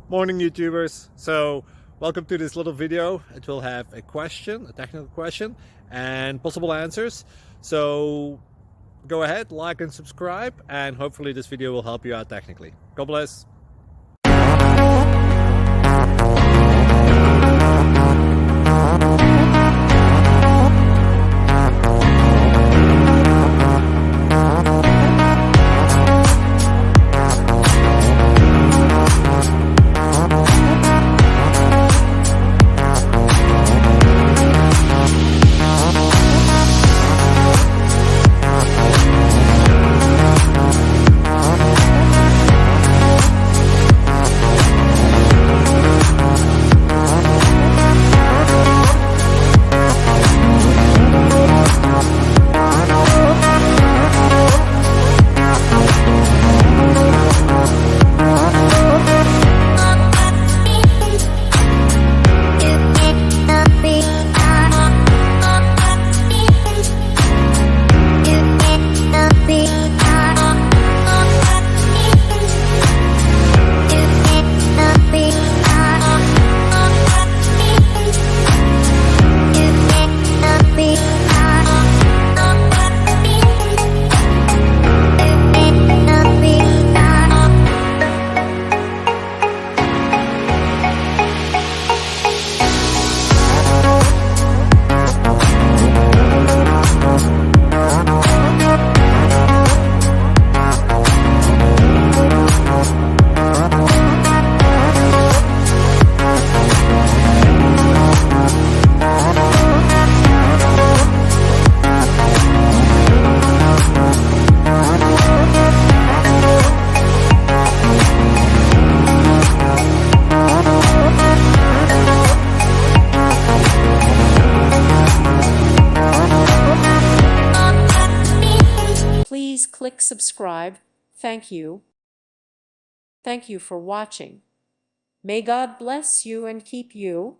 Morning YouTubers. So welcome to this little video. It will have a question, a technical question, and possible answers. So go ahead, like and subscribe, and hopefully this video will help you out technically. God bless. Please click subscribe. Thank you. Thank you for watching. May God bless you and keep you.